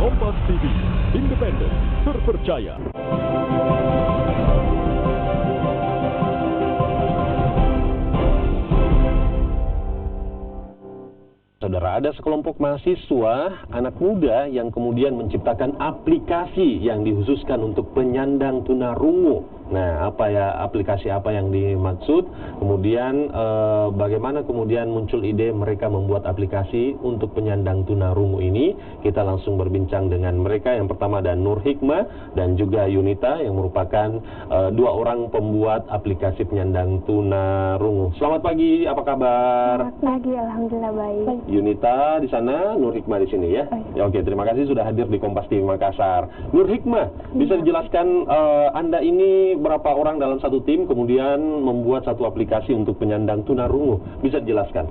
Kompas TV, independen, terpercaya. Saudara, ada sekelompok mahasiswa, anak muda yang kemudian menciptakan aplikasi yang dikhususkan untuk penyandang tunarungu. Nah, aplikasi apa yang dimaksud? Kemudian bagaimana kemudian muncul ide mereka membuat aplikasi untuk penyandang tunarungu ini? Kita langsung berbincang dengan mereka. Yang pertama ada Nur Hikmah dan juga Yunita yang merupakan dua orang pembuat aplikasi penyandang tunarungu. Selamat pagi, apa kabar? Selamat pagi, alhamdulillah baik. Yunita di sana, Nur Hikmah di sini ya. Ya, oke, terima kasih sudah hadir di Kompas TV Makassar. Nur Hikmah, bisa dijelaskan Anda ini berapa orang dalam satu tim kemudian membuat satu aplikasi untuk penyandang tunarungu? Bisa dijelaskan?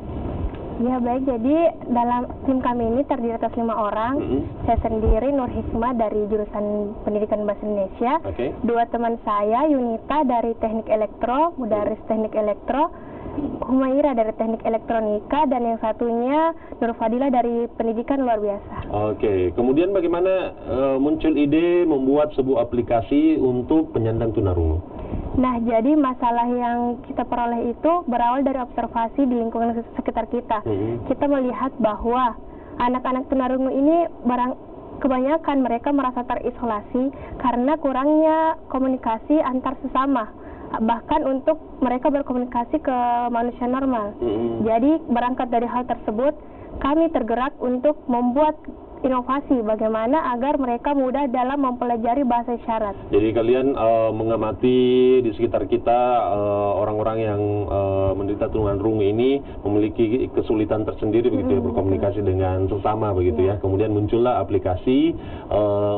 Ya baik, jadi dalam tim kami ini terdiri atas 5 orang. Saya sendiri Nur Hikmah dari jurusan Pendidikan Bahasa Indonesia. Dua teman saya, Yunita dari Teknik Elektro, Mudaris Teknik Elektro, Humaira dari Teknik Elektronika, dan yang satunya Nur Fadilah dari Pendidikan Luar Biasa. Oke, kemudian bagaimana muncul ide membuat sebuah aplikasi untuk penyandang tunarungu? Nah, jadi masalah yang kita peroleh itu berawal dari observasi di lingkungan sekitar kita. Kita melihat bahwa anak-anak tunarungu ini kebanyakan mereka merasa terisolasi karena kurangnya komunikasi antar sesama. Bahkan untuk mereka berkomunikasi ke manusia normal. Jadi berangkat dari hal tersebut, kami tergerak untuk membuat inovasi bagaimana agar mereka mudah dalam mempelajari bahasa isyarat. Jadi kalian mengamati di sekitar kita orang-orang yang menderita tunarungu ini memiliki kesulitan tersendiri begitu ya, berkomunikasi dengan sesama begitu ya. Kemudian muncullah aplikasi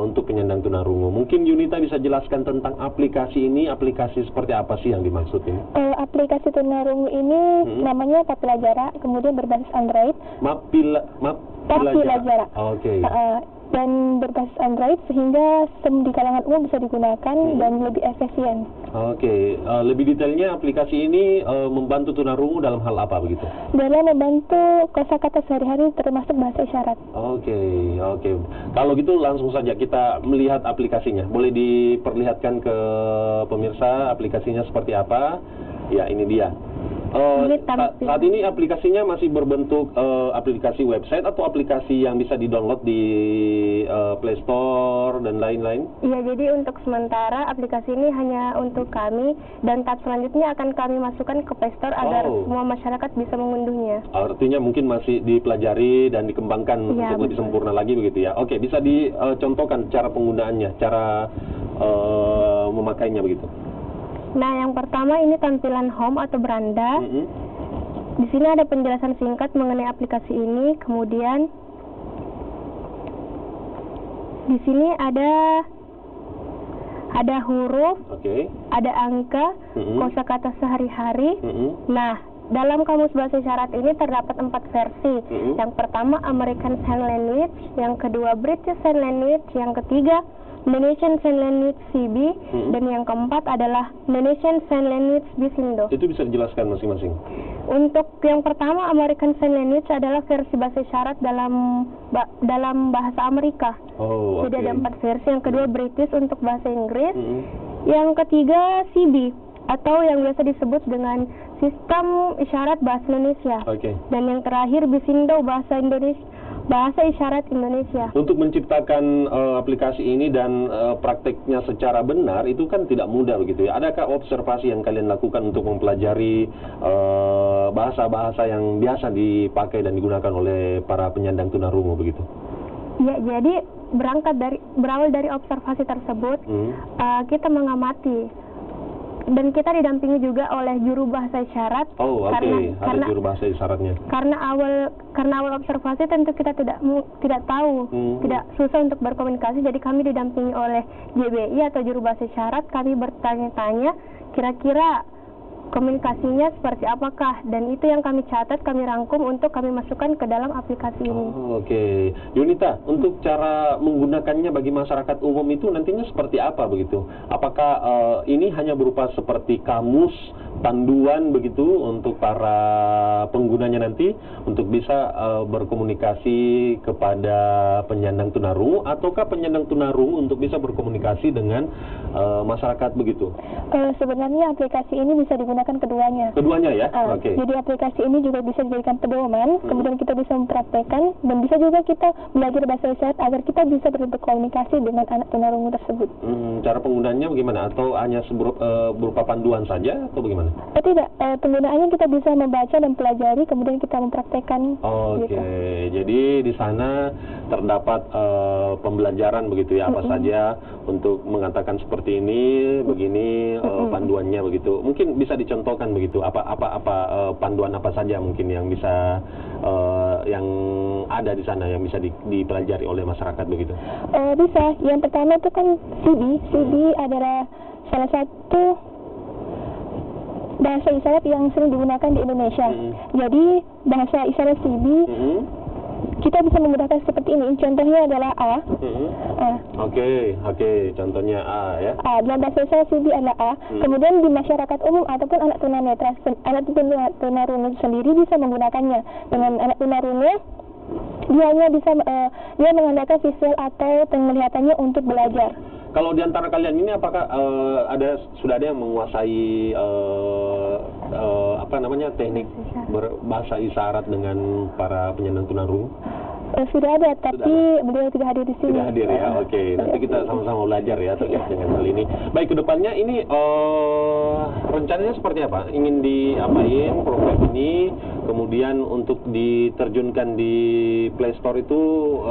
untuk penyandang tunarungu. Mungkin Yunita bisa jelaskan tentang aplikasi ini, aplikasi seperti apa sih yang dimaksud ini? Aplikasi tunarungu ini namanya Papilajara, kemudian berbasis Android. Papilajara. Oke. Dan berbasis Android sehingga di kalangan umum bisa digunakan dan lebih efisien. Oke. Lebih detailnya aplikasi ini membantu tunarungu dalam hal apa begitu? Dalam membantu kosakata sehari-hari termasuk bahasa isyarat. Oke. Kalau gitu langsung saja kita melihat aplikasinya. Boleh diperlihatkan ke pemirsa aplikasinya seperti apa? Ya, ini dia. Saat ini aplikasinya masih berbentuk aplikasi website atau aplikasi yang bisa di-download di Play Store dan lain-lain? Iya, jadi untuk sementara aplikasi ini hanya untuk kami dan tahap selanjutnya akan kami masukkan ke Play Store agar semua masyarakat bisa mengunduhnya. Artinya mungkin masih dipelajari dan dikembangkan untuk lebih sempurna lagi begitu ya. Oke, bisa dicontohkan cara penggunaannya, cara memakainya begitu. Nah, yang pertama ini tampilan home atau beranda. Di sini ada penjelasan singkat mengenai aplikasi ini. Kemudian di sini ada huruf, ada angka, kosakata sehari-hari. Nah, dalam kamus bahasa isyarat ini terdapat 4 versi. Yang pertama American Sign Language, yang kedua British Sign Language, yang ketiga Indonesian Sign Language CB, dan yang keempat adalah Indonesian Sign Language Bisindo. Itu bisa dijelaskan masing-masing? Untuk yang pertama American Sign Language adalah versi bahasa isyarat dalam bahasa Amerika. Jadi ada 4 versi. Yang kedua British untuk bahasa Inggris. Yang ketiga CB atau yang biasa disebut dengan Sistem Isyarat Bahasa Indonesia. Dan yang terakhir Bisindo Bahasa Isyarat Indonesia. Untuk menciptakan aplikasi ini dan prakteknya secara benar itu kan tidak mudah begitu ya. Adakah observasi yang kalian lakukan untuk mempelajari bahasa-bahasa yang biasa dipakai dan digunakan oleh para penyandang tunarungu begitu? Ya, jadi berawal dari observasi tersebut, kita mengamati. Dan kita didampingi juga oleh juru bahasa isyarat. Karena juru bahasa isyaratnya. Karena awal observasi tentu kita tidak tahu, tidak susah untuk berkomunikasi. Jadi kami didampingi oleh JBI atau juru bahasa isyarat. Kami bertanya-tanya, kira-kira komunikasinya seperti apakah, dan itu yang kami catat, kami rangkum untuk kami masukkan ke dalam aplikasi ini. Oke. Yunita, untuk cara menggunakannya bagi masyarakat umum itu nantinya seperti apa begitu? Apakah ini hanya berupa seperti kamus, panduan begitu untuk para penggunanya nanti untuk bisa berkomunikasi kepada penyandang tunarungu, ataukah penyandang tunarungu untuk bisa berkomunikasi dengan masyarakat begitu? Sebenarnya aplikasi ini bisa digunakan keduanya. Keduanya ya? Oke. Jadi aplikasi ini juga bisa dijadikan pedoman, kemudian kita bisa mempraktekkan, dan bisa juga kita belajar bahasa isyarat agar kita bisa berkomunikasi dengan anak tunarungu tersebut. Cara penggunaannya bagaimana? Atau hanya berupa panduan saja atau bagaimana? Tidak, penggunaannya kita bisa membaca dan pelajari, kemudian kita mempraktekkan. Oke, gitu. Jadi di sana terdapat pembelajaran begitu ya, apa saja untuk mengatakan seperti ini, begini panduannya begitu. Mungkin bisa dicontohkan begitu. Apa panduan apa saja mungkin yang bisa yang ada di sana yang bisa dipelajari oleh masyarakat begitu? Bisa. Yang pertama itu kan CD. CD adalah salah satu bahasa isyarat yang sering digunakan di Indonesia. Jadi bahasa isyarat CD kita bisa menggunakan seperti ini. Contohnya adalah A. Oke. Contohnya A ya. A. Dalam bahasa isyarat CD adalah A. Kemudian di masyarakat umum ataupun anak tunanetra, anak tunarungu sendiri bisa menggunakannya. Dengan anak tunarungu, dia hanya bisa dia mengandalkan visual atau penglihatannya untuk belajar. Kalau di antara kalian ini apakah sudah ada yang menguasai teknik berbahasa isyarat dengan para penyandang tunarungu? Sudah ada, tapi beliau tidak hadir di sini. Tidak hadir ya, oke. Nanti kita sama-sama belajar ya terkait dengan hal ini. Baik, kedepannya ini rencananya seperti apa? Ingin diapain program ini? Kemudian untuk diterjunkan di Play Store itu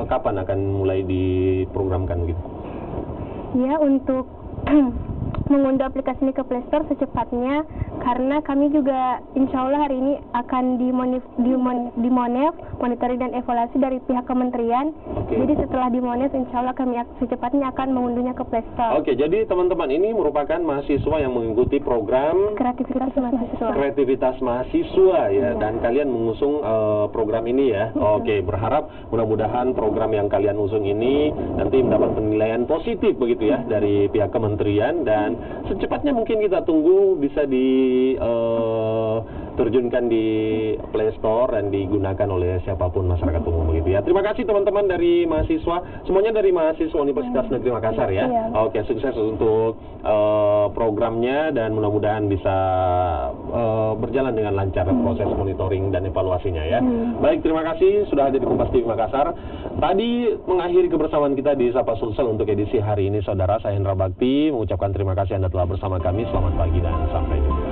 kapan akan mulai diprogramkan gitu? Ya, untuk mengunduh aplikasi ini ke Play Store secepatnya, karena kami juga insya Allah hari ini akan dimonef, monitoring dan evaluasi dari pihak kementerian. Jadi setelah dimonef, insya Allah kami secepatnya akan mengunduhnya ke Play Store. Oke, jadi teman-teman ini merupakan mahasiswa yang mengikuti program kreativitas mahasiswa ya, dan kalian mengusung program ini ya. Oke, berharap mudah-mudahan program yang kalian usung ini nanti mendapat penilaian positif begitu ya dari pihak kementerian, dan secepatnya mungkin kita tunggu bisa diterjunkan di Play Store dan digunakan oleh siapapun masyarakat umum begitu ya. Terima kasih teman-teman dari mahasiswa, semuanya dari mahasiswa Universitas Negeri Makassar ya. Oke, sukses untuk programnya dan mudah-mudahan bisa berjalan dengan lancar proses monitoring dan evaluasinya ya. Baik, terima kasih sudah hadir di Kompas TV Makassar. Tadi mengakhiri kebersamaan kita di Sapa Sulsel untuk edisi hari ini, saudara. Saya Hendra Bakti mengucapkan terima kasih Anda telah bersama kami. Selamat pagi dan sampai jumpa.